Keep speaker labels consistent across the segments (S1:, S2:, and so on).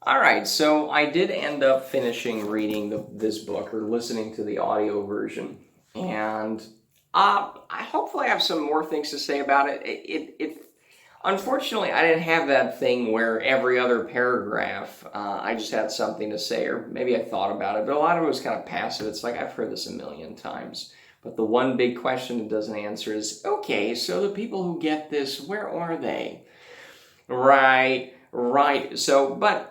S1: All right, so I did end up finishing reading this book or listening to the audio version, and I hopefully have some more things to say about it. Unfortunately, I didn't have that thing where every other paragraph I just had something to say, or maybe I thought about it, but a lot of it was kind of passive. It's like I've heard this a million times. But the one big question it doesn't answer is, okay, so the people who get this, where are they? Right. So, but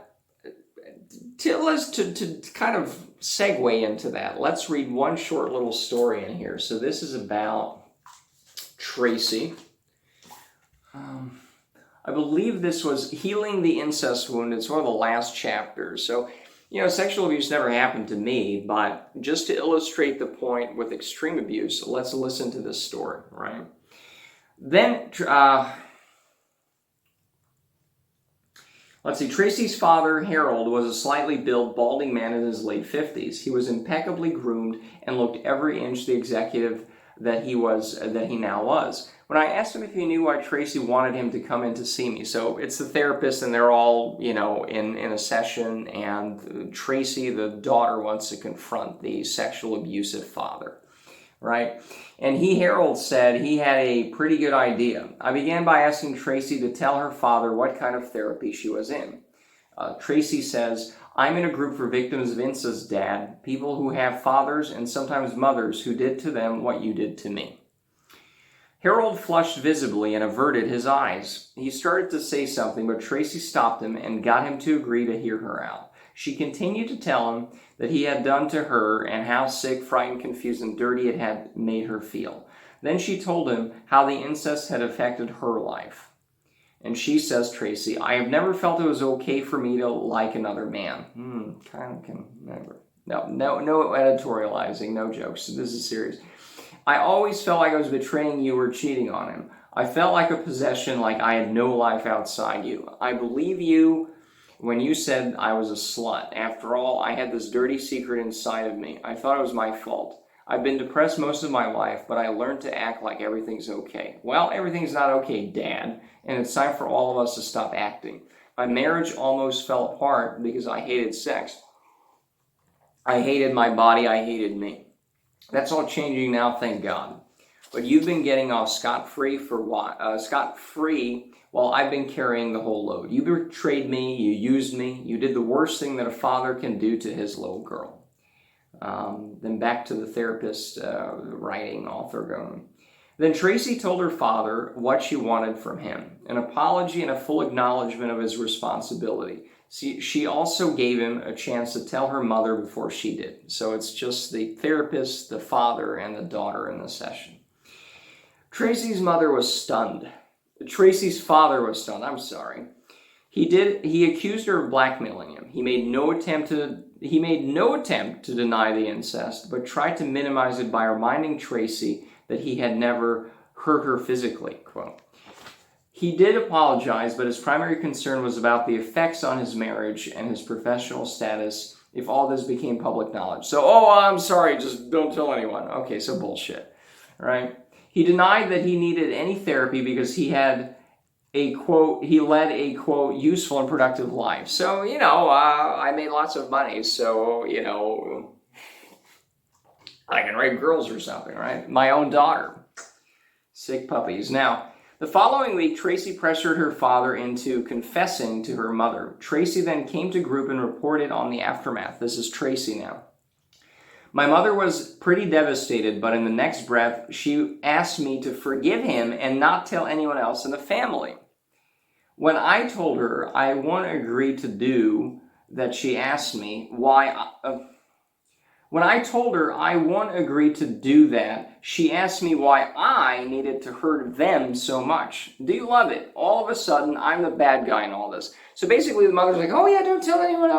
S1: to kind of segue into that, let's read one short little story in here. So this is about Tracey. I believe this was Healing the Incest Wound. It's one of the last chapters. So, sexual abuse never happened to me, but just to illustrate the point with extreme abuse, let's listen to this story, right? Then, let's see, Tracey's father, Harold, was a slightly built, balding man in his late 50s. He was impeccably groomed and looked every inch the executive that he now was. When I asked him if he knew why Tracey wanted him to come in to see me, so it's the therapist and they're all, in a session, and Tracey, the daughter, wants to confront the sexual abusive father, right? And Harold, said he had a pretty good idea. I began by asking Tracey to tell her father what kind of therapy she was in. Tracey says, I'm in a group for victims of incest, Dad, people who have fathers and sometimes mothers who did to them what you did to me. Harold flushed visibly and averted his eyes. He started to say something, but Tracey stopped him and got him to agree to hear her out. She continued to tell him that he had done to her and how sick, frightened, confused, and dirty it had made her feel. Then she told him how the incest had affected her life. And she says, Tracey, I have never felt it was okay for me to like another man. Kind of can never. No editorializing, no jokes. This is serious. I always felt like I was betraying you or cheating on him. I felt like a possession, like I had no life outside you. I believe you when you said I was a slut. After all, I had this dirty secret inside of me. I thought it was my fault. I've been depressed most of my life, but I learned to act like everything's okay. Well, everything's not okay, Dad, and it's time for all of us to stop acting. My marriage almost fell apart because I hated sex. I hated my body. I hated me. That's all changing now, thank God. But you've been getting off scot-free while I've been carrying the whole load. You betrayed me, you used me, you did the worst thing that a father can do to his little girl. Then back to the therapist, writing, author going. Then Tracey told her father what she wanted from him, an apology and a full acknowledgement of his responsibility. She also gave him a chance to tell her mother before she did. So it's just the therapist, the father, and the daughter in the session. Tracey's mother was stunned. Tracey's father was stunned. I'm sorry. He accused her of blackmailing him. He made no attempt to deny the incest, but tried to minimize it by reminding Tracey that he had never hurt her physically, quote. He did apologize, but his primary concern was about the effects on his marriage and his professional status if all this became public knowledge. So, I'm sorry, just don't tell anyone. Okay, so bullshit, right? He denied that he needed any therapy because he led a, quote, useful and productive life. So, I made lots of money, so, I can rape girls or something, right? My own daughter. Sick puppies. Now, the following week, Tracey pressured her father into confessing to her mother. Tracey then came to group and reported on the aftermath. This is Tracey now. My mother was pretty devastated, but in the next breath, she asked me to forgive him and not tell anyone else in the family. When I told her I won't agree to do that, she asked me why... When I told her I won't agree to do that, she asked me why I needed to hurt them so much. Do you love it? All of a sudden, I'm the bad guy in all this. So basically, the mother's like, oh yeah, don't tell anyone.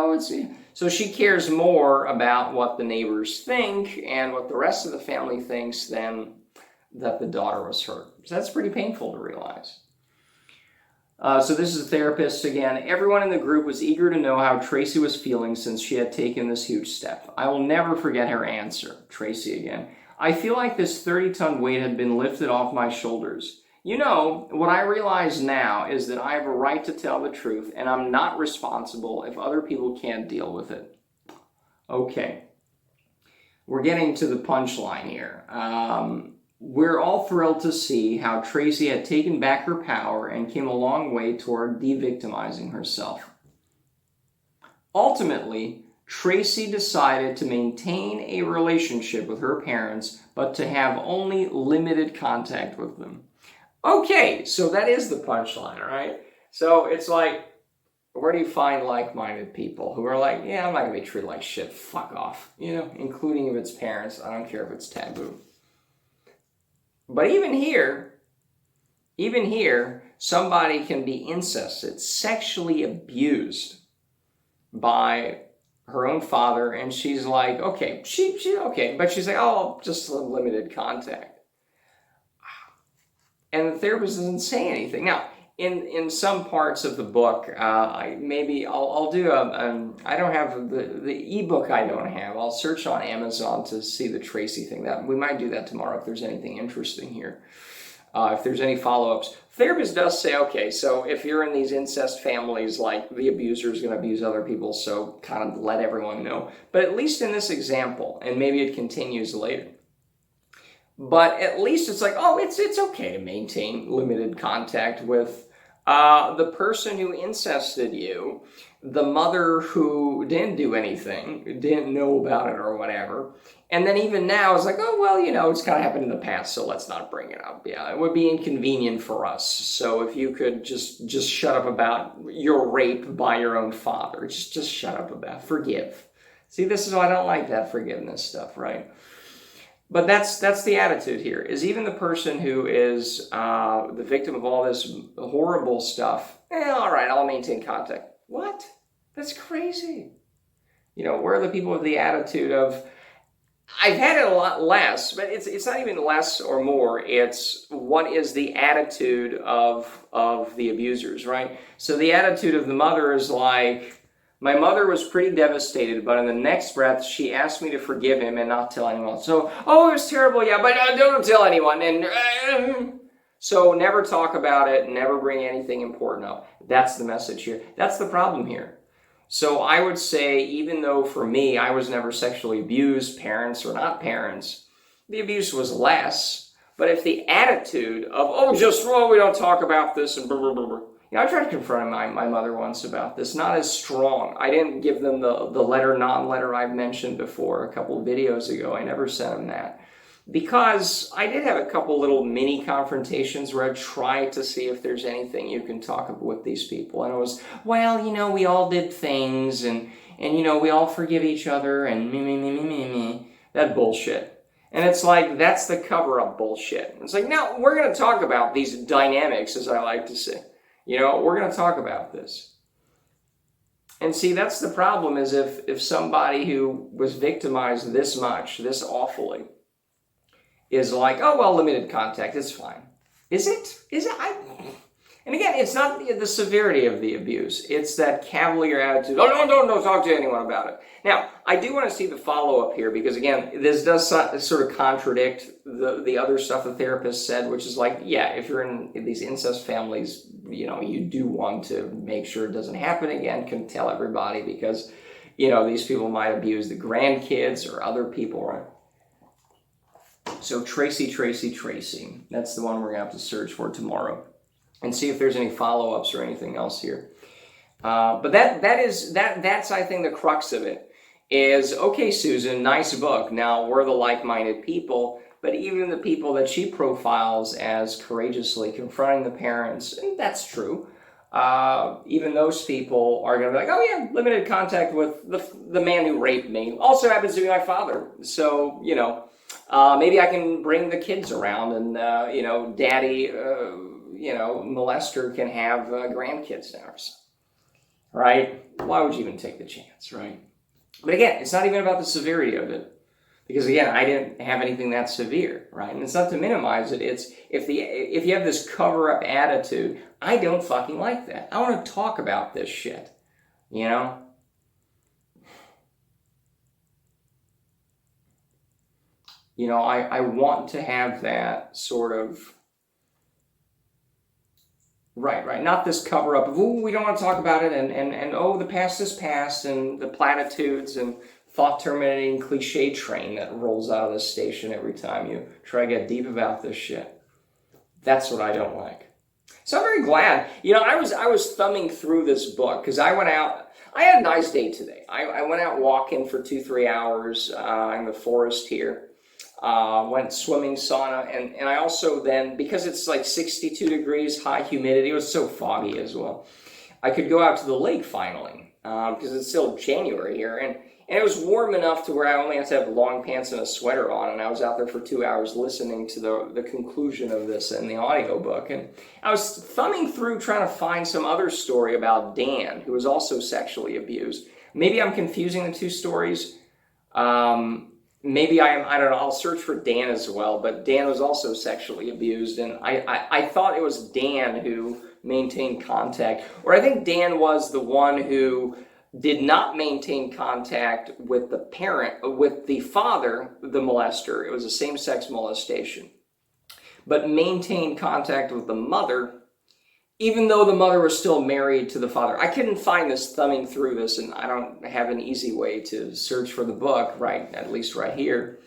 S1: So she cares more about what the neighbors think and what the rest of the family thinks than that the daughter was hurt. So that's pretty painful to realize. So this is a therapist again. Everyone in the group was eager to know how Tracey was feeling since she had taken this huge step. I will never forget her answer. Tracey again. I feel like this 30-ton weight had been lifted off my shoulders. You know, what I realize now is that I have a right to tell the truth, and I'm not responsible if other people can't deal with it. Okay, we're getting to the punchline here. We're all thrilled to see how Tracey had taken back her power and came a long way toward de-victimizing herself. Ultimately, Tracey decided to maintain a relationship with her parents, but to have only limited contact with them. Okay, so that is the punchline, all right? So it's like, where do you find like-minded people who are like, yeah, I'm not going to be treated like shit, fuck off, you know, including if it's parents. I don't care if it's taboo. But even here, somebody can be incested, sexually abused by her own father, and she's like, okay, she okay, but she's like, oh, just limited contact. And the therapist doesn't say anything. Now, in some parts of the book, I'll do I don't have the ebook. I don't have. I'll search on Amazon to see the Tracey thing. That we might do that tomorrow if there's anything interesting here. If there's any follow-ups, therapist does say, okay, so if you're in these incest families, like the abuser is going to abuse other people, so kind of let everyone know. But at least in this example, and maybe it continues later. But at least it's like, oh, it's okay to maintain limited contact with the person who incested you, the mother who didn't do anything, didn't know about it or whatever. And then even now it's like, oh, well, you know, it's kind of happened in the past, so let's not bring it up. Yeah, it would be inconvenient for us. So if you could just shut up about your rape by your own father, just shut up about it. Forgive. See, this is why I don't like that forgiveness stuff, right? But that's the attitude here, is even the person who is the victim of all this horrible stuff, all right, I'll maintain contact. What? That's crazy. You know, where are the people with the attitude of, I've had it a lot less, but it's not even less or more, it's what is the attitude of the abusers, right? So the attitude of the mother is like, my mother was pretty devastated, but in the next breath, she asked me to forgive him and not tell anyone. So, oh, it was terrible, yeah, but don't tell anyone. And so never talk about it, never bring anything important up. That's the message here. That's the problem here. So I would say, even though for me, I was never sexually abused, parents or not parents, the abuse was less. But if the attitude of, we don't talk about this and blah, blah, blah, blah. You know, I tried confronting my mother once about this, not as strong. I didn't give them the letter, non-letter I've mentioned before a couple of videos ago. I never sent them that. Because I did have a couple little mini confrontations where I tried to see if there's anything you can talk about with these people. And it was, well, you know, we all did things and you know, we all forgive each other and me. That bullshit. And it's like, that's the cover-up bullshit. It's like, now we're going to talk about these dynamics, as I like to say. You know, we're going to talk about this. And see, that's the problem, is if somebody who was victimized this much, this awfully, is like, oh, well, limited contact, it's fine. Is it? And again, it's not the severity of the abuse. It's that cavalier attitude. Oh, don't talk to anyone about it. Now, I do want to see the follow-up here, because again, this does sort of contradict the other stuff the therapist said, which is like, yeah, if you're in these incest families, you know, you do want to make sure it doesn't happen again, can tell everybody, because, you know, these people might abuse the grandkids or other people, right? So Tracey. That's the one we're going to have to search for tomorrow and see if there's any follow-ups or anything else here. But that's I think the crux of it is, okay, Susan, nice book. Now we're the like-minded people, but even the people that she profiles as courageously confronting the parents, and that's true, even those people are going to be like, oh yeah, limited contact with the man who raped me. Also happens to be my father. So, you know, maybe I can bring the kids around and, you know, daddy, you know, molester can have grandkids now or something. Right? Why would you even take the chance, right? But again, it's not even about the severity of it. Because again, I didn't have anything that severe, right? And it's not to minimize it. It's if you have this cover-up attitude, I don't fucking like that. I want to talk about this shit, you know? You know, I want to have that sort of Right. Not this cover up of, ooh, we don't want to talk about it, and oh, the past is past, and the platitudes and thought terminating cliche train that rolls out of this station every time you try to get deep about this shit. That's what I don't like. So I'm very glad. You know, I was thumbing through this book because I went out. I had a nice day today. I went out walking for 2-3 hours in the forest here. Went swimming, sauna, and I also then, because it's like 62 degrees, high humidity, it was so foggy as well, I could go out to the lake finally, because it's still January here, and it was warm enough to where I only had to have long pants and a sweater on, and I was out there for 2 hours listening to the conclusion of this in the audiobook, and I was thumbing through trying to find some other story about Dan, who was also sexually abused. Maybe I'm confusing the two stories. Maybe I don't know, I'll search for Dan as well, but Dan was also sexually abused, and I thought it was Dan who maintained contact, or I think Dan was the one who did not maintain contact with the parent, with the father, the molester. It was a same-sex molestation, but maintained contact with the mother, even though the mother was still married to the father. I couldn't find this thumbing through this, and I don't have an easy way to search for the book, right, at least right here.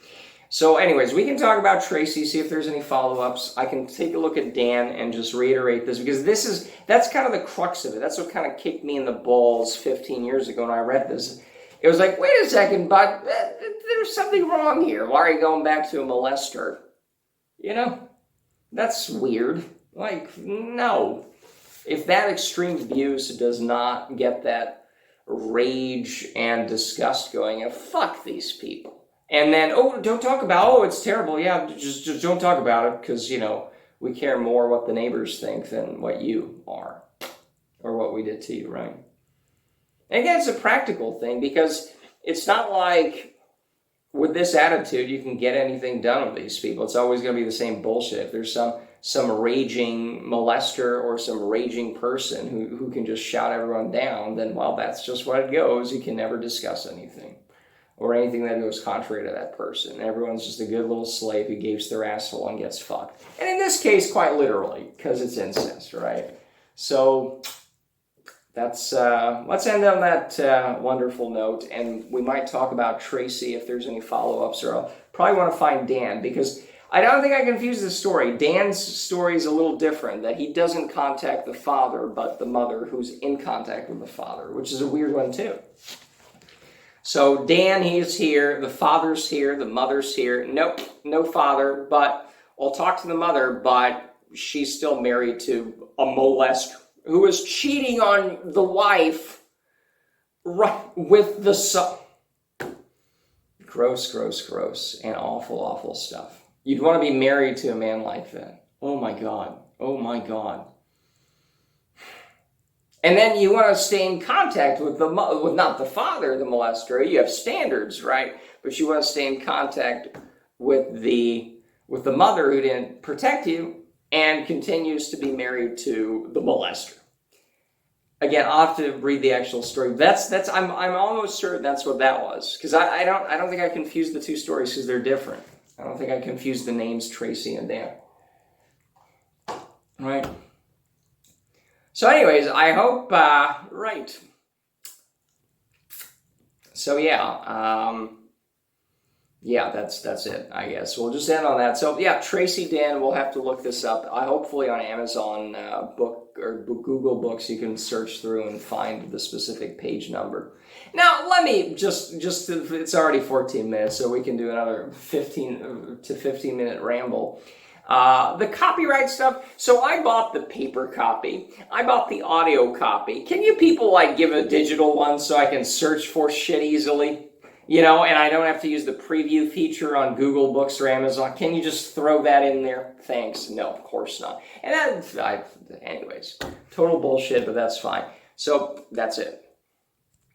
S1: So anyways, we can talk about Tracey, see if there's any follow-ups. I can take a look at Dan and just reiterate this, because that's kind of the crux of it. That's what kind of kicked me in the balls 15 years ago when I read this. It was like, wait a second, but there's something wrong here. Why are you going back to a molester? You know, that's weird. Like, no. If that extreme abuse does not get that rage and disgust going, fuck these people. And then, oh, don't talk about, oh, it's terrible. Yeah, just don't talk about it, because, you know, we care more what the neighbors think than what you are or what we did to you, right? And again, it's a practical thing, because it's not like with this attitude you can get anything done with these people. It's always going to be the same bullshit. If there's some raging molester or some raging person who can just shout everyone down, then, well, that's just what it goes. You can never discuss anything or anything that goes contrary to that person. Everyone's just a good little slave who gapes their asshole and gets fucked. And in this case, quite literally, because it's incest, right? So that's let's end on that wonderful note, and we might talk about Tracey if there's any follow-ups, or I'll probably want to find Dan, because I don't think I confused the story. Dan's story is a little different, that he doesn't contact the father, but the mother who's in contact with the father, which is a weird one too. So Dan, he's here, the father's here, the mother's here. Nope, no father, but I'll talk to the mother, but she's still married to a molester who is cheating on the wife with the son. Gross, and awful stuff. You'd want to be married to a man like that. Oh my God. And then you want to stay in contact with not the father, the molester. You have standards, right? But you want to stay in contact with the mother who didn't protect you and continues to be married to the molester. Again, I'll have to read the actual story. I'm almost certain that's what that was, because I don't think I confused the two stories, because they're different. I don't think I confused the names Tracey and Dan. Right? So anyways, I hope, right. So yeah, that's it, I guess. We'll just end on that. So yeah, Tracey, Dan, we'll have to look this up. Hopefully on Amazon book or Google Books, you can search through and find the specific page number. Now, let me just it's already 14 minutes, so we can do another 15 minute ramble. The copyright stuff. So I bought the paper copy. I bought the audio copy. Can you people give a digital one so I can search for shit easily? You know, and I don't have to use the preview feature on Google Books or Amazon. Can you just throw that in there? Thanks. No, of course not. And anyways, total bullshit, but that's fine. So that's it.